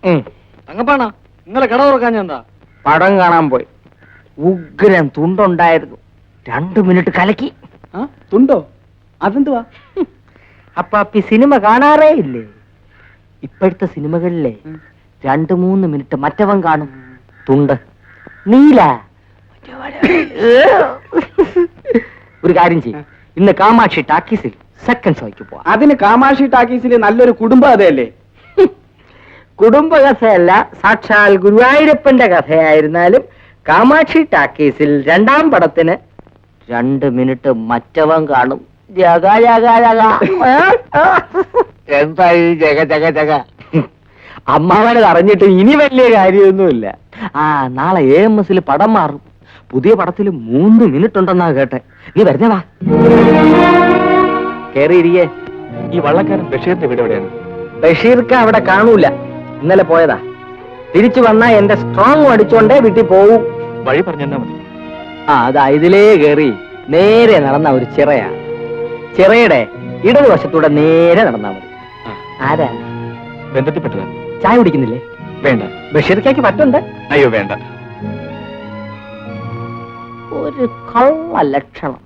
തങ്കപ്പാണ ഇന്നലെ കട തുറക്കാൻ ഞാൻ എന്താ പടം കാണാൻ പോയി. ഉഗ്രൻ തുണ്ടുണ്ടായിരുന്നു. 2 മിനിറ്റ് കലക്കി. തുണ്ടോ? അതെന്തുവാ? അപ്പാപ്പി സിനിമ കാണാറേ ഇല്ലേ? ഇപ്പോഴത്തെ സിനിമകളിലെ 2-3 മിനിറ്റ് മറ്റവൻ കാണും. തുണ്ട് നീല. ഒരു കാര്യം ചെയ്യും, ഇന്ന് കാമാക്ഷി ടാക്കീസിൽ സെക്കൻഡ് ഷോയ്ക്ക് പോവാം. അതിന് കാമാക്ഷി ടാക്കീസിൽ നല്ലൊരു കുടുംബകഥയല്ലേ? കുടുംബകഥയല്ല, സാക്ഷാൽ ഗുരുവായൂരപ്പന്റെ കഥയായിരുന്നാലും കാമാക്ഷി ടാക്കീസിൽ 2ാം പടത്തിന് 2 മിനിറ്റ് മറ്റവൻ കാണും. ജഗ ജഗ ജഗ. എന്തായി ജഗ ജഗ ജഗ? അമ്മാവനത് അറിഞ്ഞിട്ട് ഇനി വലിയ കാര്യമൊന്നുമില്ല. നാളെ AMS പടം മാറും. പുതിയ പടത്തിൽ 3 മിനിറ്റ് ഉണ്ടെന്നാ കേട്ടെ. നീ വരുന്നേ വാ. കേറിയിരിക്കേ. ഈ വള്ളക്കാരൻ ബഷീറിന്റെ വീട് എവിടെയാണ്? ബഷീർക്ക് അവിടെ കാണൂല. ഇന്നലെ പോയതാ. തിരിച്ചു വന്നാ എന്റെ സ്ട്രോങ് അടിച്ചോണ്ടേ വീട്ടിൽ പോവും. വഴി പറഞ്ഞാ മതി. അതാ ഇതിലേ കയറി നേരെ നടന്ന ഒരു ചിറയാ. ചിറയുടെ ഇടതുവശത്തൂടെ നേരെ നടന്നാ മതി. ആരാ? ബന്ധത്തിൽപ്പെട്ടതാ. ചായ കുടിക്കുന്നില്ലേ? വേണ്ട. ബഷീർക്കാക്ക് പറ്റുണ്ട്. അയ്യോ വേണ്ട. ഒരു കള്ള ലക്ഷണം.